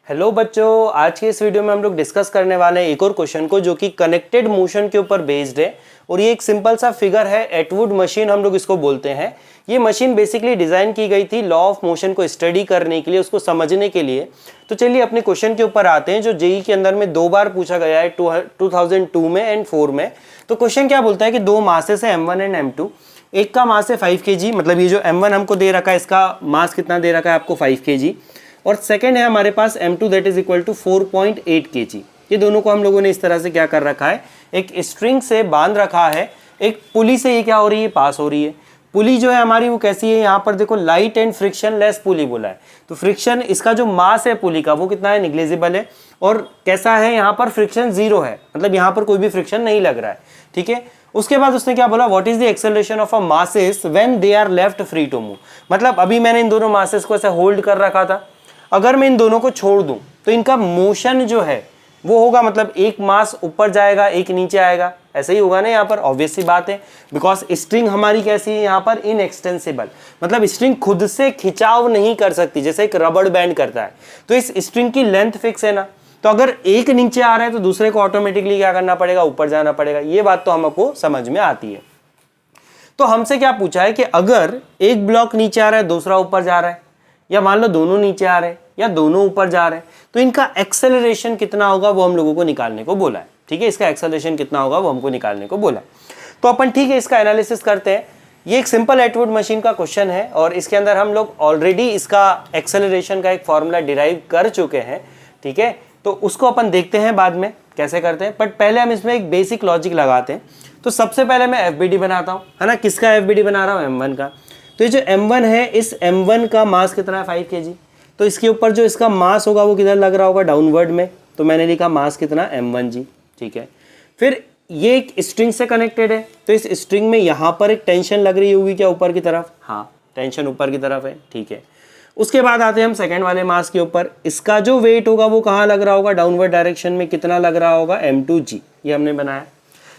Hello बच्चों, आज के इस वीडियो में हम लोग डिस्कस करने वाले हैं एक और क्वेश्चन को जो कि कनेक्टेड मोशन के ऊपर बेस्ड है। और ये एक सिंपल सा फिगर है, एटवुड मशीन हम लोग इसको बोलते हैं। ये मशीन बेसिकली डिज़ाइन की गई थी लॉ ऑफ मोशन को स्टडी करने के लिए, उसको समझने के लिए। तो चलिए अपने क्वेश्चन के ऊपर आते हैं जो जेईई के अंदर में 2 बार पूछा गया है, 2002 में एंड 4 में। तो क्वेश्चन क्या बोलता है कि दो मासेस है M1 एंड M2। एक का मास है 5 kg, मतलब ये जो M1 हमको दे रखा है इसका मास कितना दे रखा है आपको 5 kg। और सेकेंड है हमारे पास M2 that is equal to 4.8 kg। ये दोनों को हम लोगों ने इस तरह से क्या कर रखा है, एक स्ट्रिंग से बांध रखा है। एक पुली से ये क्या हो रही है, पास हो रही है। पुली जो है हमारी वो कैसी है, यहाँ पर देखो लाइट एंड फ्रिक्शन लेस पुली बोला है। तो फ्रिक्शन, इसका जो मास है पुली का वो कितना है, निग्लेजिबल है। और कैसा है, यहाँ पर फ्रिक्शन 0 है, मतलब यहाँ पर कोई भी फ्रिक्शन नहीं लग रहा है। ठीक है, उसके बाद उसने क्या बोला, what is the acceleration of a masses when they are left free to move. मतलब अभी मैंने इन दोनों मासेस को ऐसे होल्ड कर रखा था, अगर मैं इन दोनों को छोड़ दूं तो इनका मोशन जो है वो होगा, मतलब एक मास ऊपर जाएगा एक नीचे आएगा, ऐसे ही होगा ना। यहाँ पर ऑब्वियस सी बात है, बिकॉज स्ट्रिंग हमारी कैसी है यहाँ पर, इनएक्सटेंसिबल, मतलब स्ट्रिंग खुद से खिंचाव नहीं कर सकती जैसे एक रबड़ बैंड करता है। तो इस स्ट्रिंग की लेंथ फिक्स है ना, तो अगर एक नीचे आ रहा है तो दूसरे को ऑटोमेटिकली क्या करना पड़ेगा, ऊपर जाना पड़ेगा। ये बात तो हमको समझ में आती है। तो हमसे क्या पूछा है कि अगर एक ब्लॉक नीचे आ रहा है दूसरा ऊपर जा रहा है, या मान लो दोनों नीचे आ रहे हैं या दोनों ऊपर जा रहे हैं, तो इनका एक्सेलरेशन कितना होगा वो हम लोगों को निकालने को बोला है। ठीक है, इसका एक्सेलरेशन कितना होगा वो हमको निकालने को बोला है। तो अपन ठीक है इसका एनालिसिस करते हैं। ये एक सिंपल एटवुड मशीन का क्वेश्चन है और इसके अंदर हम लोग ऑलरेडी इसका एक्सेलरेशन का एक फॉर्मूला डिराइव कर चुके हैं। ठीक है, तो उसको अपन देखते हैं बाद में कैसे करते हैं, बट पहले हम इसमें एक बेसिक लॉजिक लगाते हैं। तो सबसे पहले मैं FBD बनाता हूँ, है ना। किसका FBD बना रहा हूँ, M1 का। तो ये जो M1 है, इस M1 का मास कितना है, 5 kg। तो इसके ऊपर जो इसका मास होगा वो किधर लग रहा होगा, डाउनवर्ड में। तो मैंने लिखा मास कितना, M1 जी। ठीक है, फिर ये एक स्ट्रिंग से कनेक्टेड है, तो इस स्ट्रिंग में यहाँ पर एक टेंशन लग रही होगी क्या, ऊपर की तरफ। हाँ, टेंशन ऊपर की तरफ है। ठीक है, उसके बाद आते हैं हम सेकेंड वाले मास के ऊपर। इसका जो वेट होगा वो कहाँ लग रहा होगा, डाउनवर्ड डायरेक्शन में। कितना लग रहा होगा, M2G। ये हमने बनाया।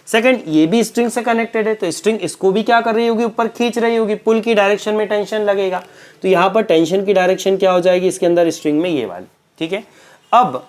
सेकंड, ये भी स्ट्रिंग से कनेक्टेड है, तो स्ट्रिंग इसको भी क्या कर रही होगी, ऊपर खींच रही होगी। पुल की डायरेक्शन में टेंशन लगेगा, तो यहाँ पर टेंशन की डायरेक्शन क्या हो जाएगी इसके अंदर स्ट्रिंग में, ये वाली। ठीक है, अब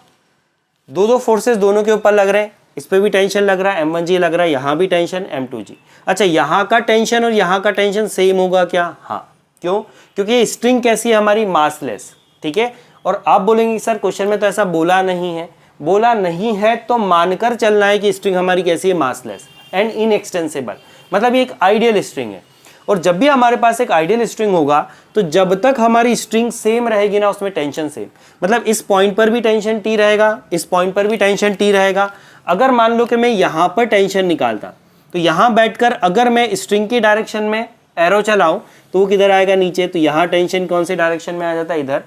दो फोर्सेस दोनों के ऊपर लग रहे हैं। इस पर भी टेंशन लग रहा है, M1G लग रहा है, यहाँ भी टेंशन M2G। अच्छा, यहाँ का टेंशन और यहाँ का टेंशन सेम होगा क्या, हाँ। क्यों, क्योंकि ये स्ट्रिंग कैसी है हमारी, मासलेस। ठीक है, और आप बोलेंगे सर क्वेश्चन में तो ऐसा बोला नहीं है। बोला नहीं है तो मानकर चलना है कि स्ट्रिंग हमारी कैसी है, मासलेस एंड इनएक्सटेंसिबल, मतलब ये एक आइडियल स्ट्रिंग है। और जब भी हमारे पास एक आइडियल स्ट्रिंग होगा तो जब तक हमारी स्ट्रिंग सेम रहेगी ना, उसमें टेंशन सेम, मतलब इस पॉइंट पर भी टेंशन T रहेगा, इस पॉइंट पर भी टेंशन T रहेगा। अगर मान लो कि मैं यहाँ पर टेंशन निकालता, तो यहाँ बैठकर अगर मैं स्ट्रिंग की डायरेक्शन में एरो चलाऊं तो वो किधर आएगा, नीचे। तो यहाँ टेंशन कौन सी डायरेक्शन में आ जाता है, इधर।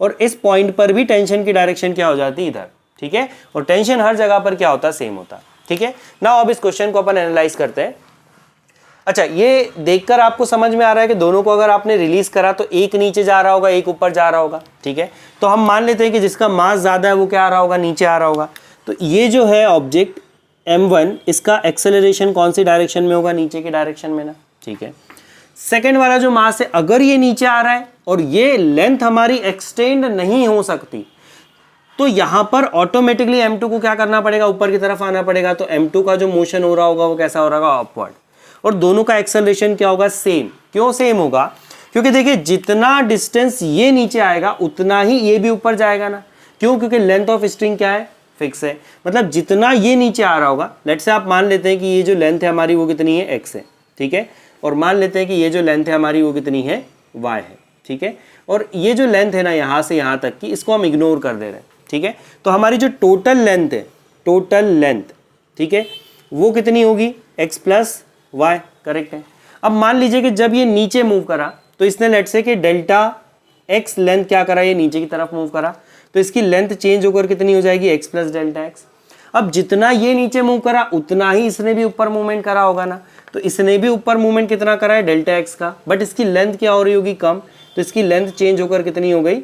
और इस पॉइंट पर भी टेंशन की डायरेक्शन क्या हो जाती है, इधर। ठीक है, और टेंशन हर जगह पर क्या होता है, सेम होता है। ठीक है ना, अब इस क्वेश्चन को अपन एनालाइज करते हैं। अच्छा, ये देखकर आपको समझ में आ रहा है कि दोनों को अगर आपने रिलीज करा तो एक नीचे जा रहा होगा, एक ऊपर जा रहा होगा। ठीक है, तो हम मान लेते हैं कि जिसका मास ज्यादा है वो क्या आ रहा होगा, नीचे आ रहा होगा। तो ये जो है ऑब्जेक्ट M1, इसका एक्सेलरेशन कौन सी डायरेक्शन में होगा, नीचे की डायरेक्शन में ना। ठीक है, सेकेंड वाला जो मास है, अगर ये नीचे आ रहा है और ये लेंथ हमारी एक्सटेंड नहीं हो सकती, तो यहां पर ऑटोमेटिकली M2 को क्या करना पड़ेगा, ऊपर की तरफ आना पड़ेगा। तो M2 का जो मोशन हो रहा होगा वो कैसा हो रहा होगा, अपवर्ड। और दोनों का एक्सेलरेशन क्या होगा, सेम। क्यों सेम होगा, क्योंकि देखिए जितना डिस्टेंस ये नीचे आएगा उतना ही ये भी ऊपर जाएगा ना। क्यों, क्योंकि लेंथ ऑफ स्ट्रिंग क्या है, फिक्स है। मतलब जितना ये नीचे आ रहा होगा, लेट्स से आप मान लेते हैं कि ये जो लेंथ है हमारी वो कितनी है, x है। ठीक है, और मान लेते हैं कि ये जो लेंथ है हमारी वो कितनी है, y है। ठीक है, और ये जो लेंथ है ना यहाँ से यहाँ तक की, इसको हम इग्नोर कर दे रहे हैं। ठीक है, तो हमारी जो टोटल लेंथ है, टोटल लेंथ, ठीक है, वो कितनी होगी, x प्लस वाई। करेक्ट है। अब मान लीजिए कि जब ये नीचे मूव करा तो इसने लेट से कि डेल्टा x लेंथ क्या करा, ये नीचे की तरफ मूव करा, तो इसकी लेंथ चेंज होकर कितनी हो जाएगी, x प्लस डेल्टा x। अब जितना ये नीचे मूव करा उतना ही इसने भी ऊपर मूवमेंट करा होगा ना, तो इसने भी ऊपर मूवमेंट कितना करा है, डेल्टा x का, बट इसकी लेंथ क्या हो रही होगी, कम। तो इसकी लेंथ चेंज होकर कितनी हो गई,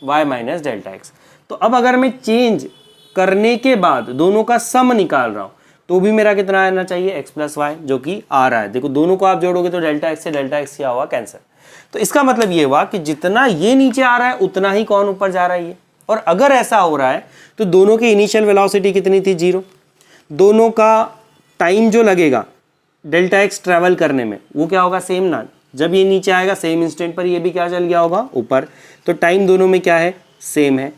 y माइनस डेल्टा x। तो अब अगर मैं चेंज करने के बाद दोनों का सम निकाल रहा हूं तो भी मेरा कितना आना चाहिए, x प्लस वाई, जो कि आ रहा है। देखो दोनों को आप जोड़ोगे तो डेल्टा x से डेल्टा x क्या हुआ, कैंसर। तो इसका मतलब ये हुआ कि जितना ये नीचे आ रहा है उतना ही कौन ऊपर जा रहा है, ये। और अगर ऐसा हो रहा है तो दोनों की इनिशियल वेलोसिटी कितनी थी, 0। दोनों का टाइम जो लगेगा डेल्टा एक्स ट्रैवल करने में वो क्या होगा, सेम ना। जब ये नीचे आएगा सेम इंस्टेंट पर ये भी क्या चल गया होगा, ऊपर, तो टाइम दोनों में क्या है, सेम है,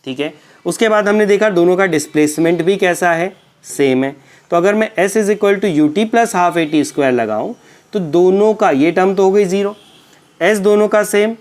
ठीक है। उसके बाद हमने देखा दोनों का डिस्प्लेसमेंट भी कैसा है, सेम है। तो अगर मैं s is equal to u t plus half a t square लगाऊँ तो दोनों का ये टर्म तो हो गई 0, s दोनों का सेम,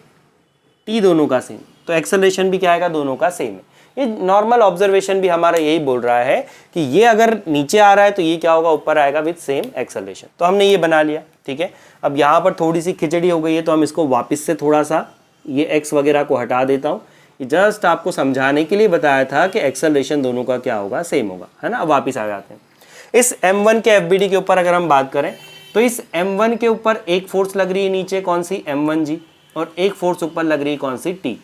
t दोनों का सेम, तो एक्सेलरेशन भी क्या आएगा, दोनों का सेम है। ये नॉर्मल ऑब्जर्वेशन भी हमारा यही बोल रहा है कि ये अगर नीचे आ रहा है तो ये क्या होगा, ऊपर आएगा विद सेम एक्सेलरेशन। तो हमने ये बना लिया, ठीक है। अब यहाँ पर थोड़ी सी खिचड़ी हो गई है तो हम इसको वापस से थोड़ा सा ये एक्स वगैरह को हटा देता हूँ। जस्ट आपको समझाने के लिए बताया था कि एक्सेलरेशन दोनों का क्या होगा, सेम होगा, है ना। अब वापस आ जाते हैं इस m1 के FBD के ऊपर। अगर हम बात करें तो इस m1 के ऊपर एक फोर्स लग रही है नीचे, कौन सी, m1g, और एक फोर्स ऊपर लग रही है, कौन सी, t,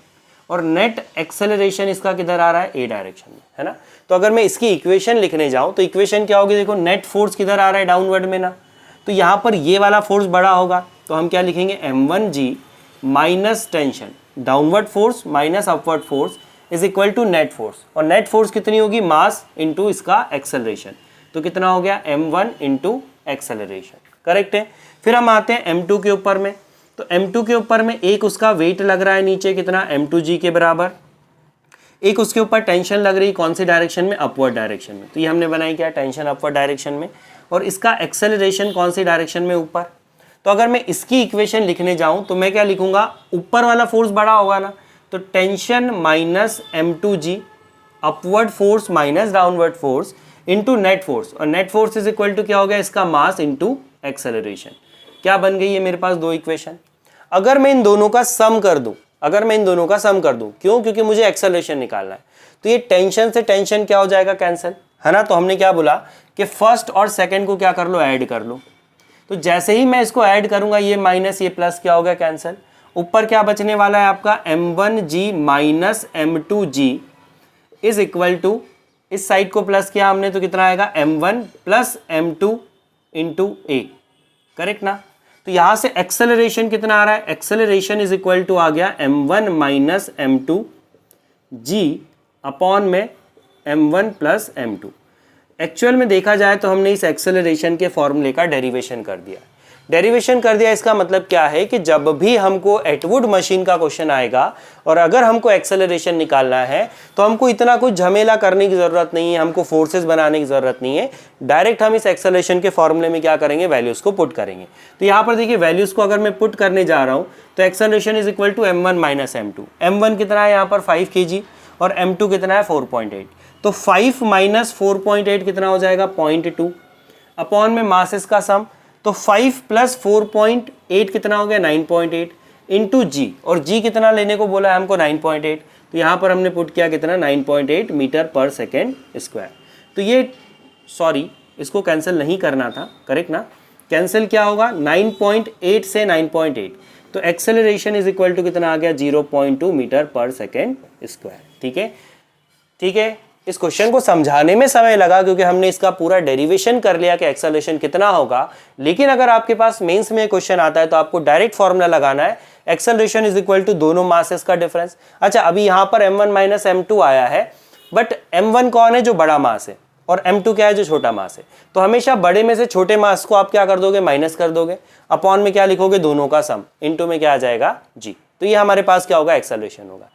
और नेट एक्सेलरेशन इसका किधर आ रहा है, a डायरेक्शन में, है ना। तो अगर मैं इसकी इक्वेशन लिखने जाऊं तो इक्वेशन क्या होगी, देखो नेट फोर्स किधर आ रहा है, डाउनवर्ड में ना, तो यहाँ पर ये वाला फोर्स बड़ा होगा तो हम क्या लिखेंगे, m1g minus tension, downward force minus upward force is equal to net force. और नेट फोर्स कितनी होगी, मास इंटू इसका एक्सेलरेशन, तो कितना हो गया, m1 इंटू एक्सेलरेशन, करेक्ट है। फिर हम आते हैं m2 के ऊपर में। तो m2 के ऊपर में एक उसका वेट लग रहा है नीचे, कितना, m2g के बराबर। एक उसके ऊपर टेंशन लग रही, कौन सी डायरेक्शन में, अपवर्ड डायरेक्शन में, तो ये हमने बनाई क्या, टेंशन अपवर्ड डायरेक्शन में। और इसका एक्सेलरेशन कौन सी डायरेक्शन में, ऊपर। तो अगर मैं इसकी इक्वेशन लिखने जाऊं तो मैं क्या लिखूंगा, ऊपर वाला फोर्स बड़ा होगा ना, तो tension minus m2g, upward force minus downward force into net force, और net force is equal to क्या हो गया, इसका मास इंटू एक्सेलरेशन। क्या बन गई है मेरे पास, दो इक्वेशन। अगर मैं इन दोनों का सम कर दूं, क्यों, क्योंकि मुझे एक्सेलरेशन निकालना है, तो ये टेंशन से टेंशन क्या हो जाएगा, कैंसिल, है ना। तो हमने क्या बोला कि फर्स्ट और सेकंड को क्या कर लो, ऐड कर लो। तो जैसे ही मैं इसको ऐड करूंगा, ये माइनस ये प्लस क्या हो गया, कैंसिल। ऊपर क्या बचने वाला है आपका, m1g minus m2g is equal to, इस साइड को प्लस किया हमने तो कितना आएगा, m1 plus m2 into a, correct ना। तो यहां से एक्सेलरेशन कितना आ रहा है, एक्सेलरेशन इज इक्वल टू आ गया m1 माइनस m2g अपॉन में m1 प्लस m2। एक्चुअल में देखा जाए तो हमने इस एक्सेलरेशन के फॉर्मूले का डेरिवेशन कर दिया। इसका मतलब क्या है कि जब भी हमको एटवुड मशीन का क्वेश्चन आएगा और अगर हमको एक्सेलरेशन निकालना है तो हमको इतना कुछ झमेला करने की ज़रूरत नहीं है, हमको फोर्सेस बनाने की ज़रूरत नहीं है। डायरेक्ट हम इस एक्सेलरेशन के फॉर्मूले में क्या करेंगे, वैल्यूज़ को पुट करेंगे। तो यहाँ पर देखिए वैल्यूज़ को अगर मैं पुट करने जा रहा हूँ तो acceleration is equal to m1 minus m2। m1 कितना है यहाँ पर 5 kg और m2 कितना है 4.8। तो 5 माइनस 4.8 कितना हो जाएगा, 0.2 अपॉन में मासेस का सम, तो 5 प्लस 4.8 कितना हो गया, 9.8 इंटू जी, और जी कितना लेने को बोला है हमको, 9.8। तो यहाँ पर हमने पुट किया कितना, 9.8 मीटर पर सेकेंड स्क्वायर। तो ये सॉरी इसको कैंसिल नहीं करना था, करेक्ट ना। कैंसिल क्या होगा, 9.8 से 9.8, तो एक्सेलरेशन इज इक्वल टू कितना आ गया, 0.2 मीटर पर सेकेंड स्क्वायर। ठीक है। इस क्वेश्चन को समझाने में समय लगा क्योंकि हमने इसका पूरा डेरिवेशन कर लिया कि एक्सेलरेशन कितना होगा। लेकिन अगर आपके पास मेंस में क्वेश्चन आता है तो आपको डायरेक्ट फॉर्मूला लगाना है, एक्सेलरेशन इज इक्वल टू दोनों मासेस का डिफरेंस। अच्छा, अभी यहाँ पर m1 माइनस m2 आया है, बट m1 कौन है, जो बड़ा मास है, और m2 क्या है, जो छोटा मास है। तो हमेशा बड़े में से छोटे मास को आप क्या कर दोगे, माइनस कर दोगे, अपॉन में क्या लिखोगे, दोनों का सम, इनटू में क्या आ जाएगा, जी। तो ये हमारे पास क्या होगा, एक्सेलरेशन होगा।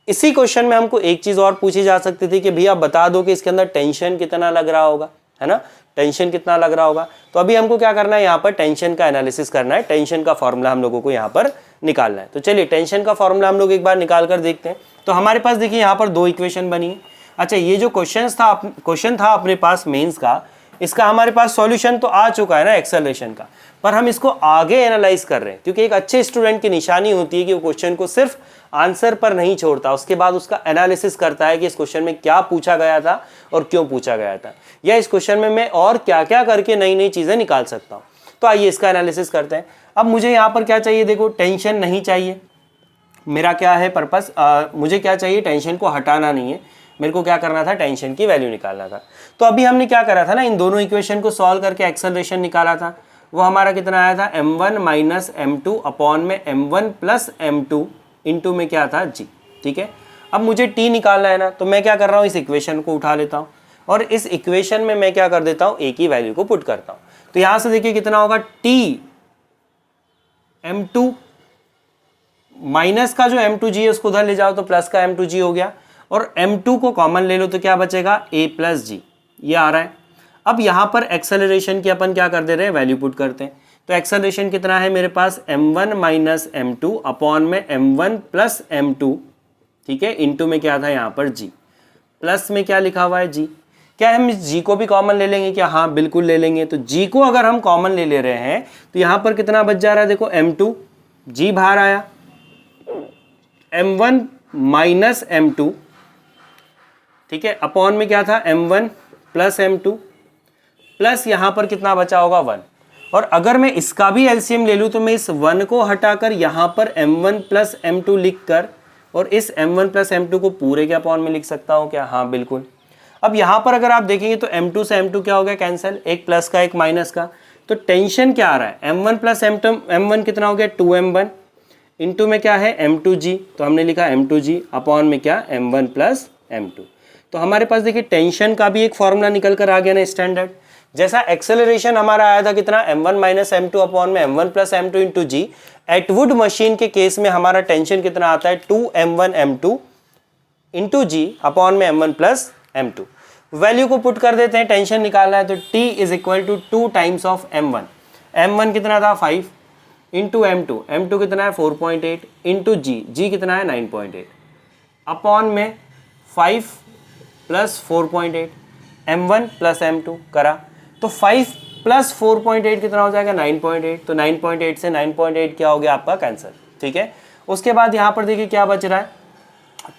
इसी क्वेश्चन में हमको एक चीज और पूछी जा सकती थी कि भैया बता दो कि इसके अंदर टेंशन कितना लग रहा होगा, है ना, टेंशन कितना लग रहा होगा। तो अभी हमको क्या करना है, यहाँ पर टेंशन का एनालिसिस करना है, टेंशन का फॉर्मूला हम लोगों को यहाँ पर निकालना है। तो चलिए टेंशन का फॉर्मूला हम लोग एक बार निकाल कर देखते हैं। तो हमारे पास देखिए यहाँ पर दो इक्वेशन बनी है। अच्छा, ये जो क्वेश्चन था अपने पास मेंस का, इसका हमारे पास सॉल्यूशन तो आ चुका है ना एक्सेलरेशन का, पर हम इसको आगे एनालाइज कर रहे हैं क्योंकि एक अच्छे स्टूडेंट की निशानी होती है कि वो क्वेश्चन को सिर्फ आंसर पर नहीं छोड़ता, उसके बाद उसका एनालिसिस करता है कि इस क्वेश्चन में क्या पूछा गया था और क्यों पूछा गया था, या इस क्वेश्चन में मैं और क्या क्या करके नई नई चीज़ें निकाल सकता हूँ। तो आइए इसका एनालिसिस करते हैं। अब मुझे यहाँ पर क्या चाहिए, देखो टेंशन नहीं चाहिए, मेरा क्या है पर्पस, मुझे क्या चाहिए, टेंशन को हटाना नहीं है, मेरे को क्या करना था, टेंशन की वैल्यू निकालना था। तो अभी हमने क्या करा था ना, इन दोनों इक्वेशन को सॉल्व करके एक्सेलरेशन निकाला था। वो हमारा कितना आया था, m1 माइनस m2 अपॉन में m1 प्लस m2 इंटू में क्या था, g। ठीक है। अब मुझे टी निकालना है ना, तो मैं क्या कर रहा हूँ, इस इक्वेशन को उठा लेता हूँ और इस इक्वेशन में मैं क्या कर देता हूँ, ए की वैल्यू को पुट करता हूँ। तो यहां से देखिए कितना होगा, टी m2 माइनस का जो m2g है उसको उधर ले जाओ तो प्लस का m2g हो गया, और m2 को कॉमन ले लो तो क्या बचेगा, a प्लस जी, ये आ रहा है। अब यहां पर एक्सेलरेशन की अपन क्या कर दे रहे हैं, वैल्यू पुट करते हैं। तो एक्सेलरेशन कितना है मेरे पास, m1 माइनस m2 अपॉन में m1 प्लस m2, ठीक है, इनटू में क्या था यहाँ पर g, प्लस में क्या लिखा हुआ है g। क्या हम इस g को भी कॉमन ले लेंगे क्या, हाँ बिल्कुल ले लेंगे। तो g को अगर हम कॉमन ले रहे हैं तो यहाँ पर कितना बच जा रहा है, देखो m2, g बाहर आया, m1 माइनस m2, ठीक है, अपॉन में क्या था, m1 प्लस m2, प्लस यहाँ पर कितना बचा होगा, 1। और अगर मैं इसका भी एलसीएम ले लूँ तो मैं इस 1 को हटाकर यहाँ पर m1 प्लस m2 लिख कर और इस m1 प्लस m2 को पूरे के अपॉन में लिख सकता हूँ क्या, हाँ बिल्कुल। अब यहाँ पर अगर आप देखेंगे तो m2 से m2 क्या हो गया, कैंसिल, एक प्लस का एक माइनस का। तो टेंशन क्या आ रहा है, m1 प्लस m1 कितना हो गया, 2m1, इंटू में क्या है, m2g, तो हमने लिखा m2g अपॉन में क्या, m1 प्लस m2। तो हमारे पास देखिए टेंशन का भी एक फॉर्मूला निकल कर आ गया ना स्टैंडर्ड। जैसा एक्सेलरेशन हमारा आया था कितना, m1 माइनस m2 अपॉन में m1 प्लस m2 इंटू जी, एटवुड मशीन के केस में हमारा टेंशन कितना आता है, 2m1 m2 इंटू जी अपॉन में m1 प्लस m2। वैल्यू को पुट कर देते हैं, टेंशन निकालना है तो T is equal to 2 times of m1, m1 कितना था 5 इंटू m2 कितना है 4.8 इंटू जी कितना है 9.8 अपॉन में 5 प्लस 4.8, m1 प्लस m2 करा तो 5 प्लस 4.8 कितना हो जाएगा, 9.8। तो 9.8 से 9.8 क्या हो गया आपका, कैंसिल, ठीक है। उसके बाद यहाँ पर देखिए क्या बच रहा है,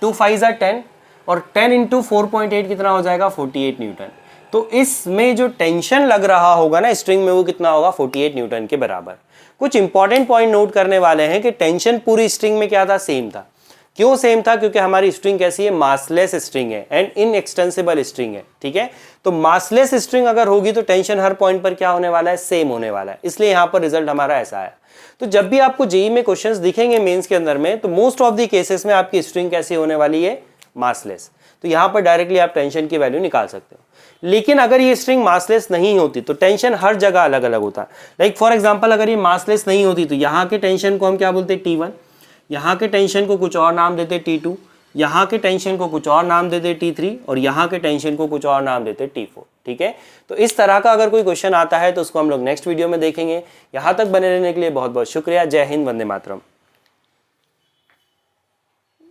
2 5 are 10 और 10 इंटू 4.8 कितना हो जाएगा, 48 न्यूटन। तो इसमें जो टेंशन लग रहा होगा ना स्ट्रिंग में वो कितना होगा, 48 न्यूटन के बराबर। कुछ इंपॉर्टेंट पॉइंट नोट करने वाले हैं कि टेंशन पूरी स्ट्रिंग में क्या था, सेम था। क्यों सेम था, क्योंकि हमारी स्ट्रिंग कैसी है, मासलेस स्ट्रिंग है एंड इनएक्सटेंसिबल स्ट्रिंग है, ठीक है। तो मासलेस स्ट्रिंग अगर होगी तो टेंशन हर पॉइंट पर क्या होने वाला है, सेम होने वाला है, इसलिए यहाँ पर रिजल्ट हमारा ऐसा है। तो जब भी आपको जेईई में क्वेश्चंस दिखेंगे मेंस के अंदर में, तो मोस्ट ऑफ द केसेस में आपकी स्ट्रिंग कैसी होने वाली है, मासलेस। तो यहाँ पर डायरेक्टली आप टेंशन की वैल्यू निकाल सकते हो। लेकिन अगर ये स्ट्रिंग मासलेस नहीं होती तो टेंशन हर जगह अलग अलग होता है। लाइक फॉर एग्जांपल अगर ये मासलेस नहीं होती तो यहाँ के टेंशन को हम क्या बोलते हैं, T1, यहाँ के टेंशन को कुछ और नाम देते T2, यहाँ के टेंशन को कुछ और नाम देते T3 और यहाँ के टेंशन को कुछ और नाम देते T4, ठीक है। तो इस तरह का अगर कोई क्वेश्चन आता है तो उसको हम लोग नेक्स्ट वीडियो में देखेंगे। यहाँ तक बने रहने के लिए बहुत बहुत शुक्रिया। जय हिंद, वंदे मातरम।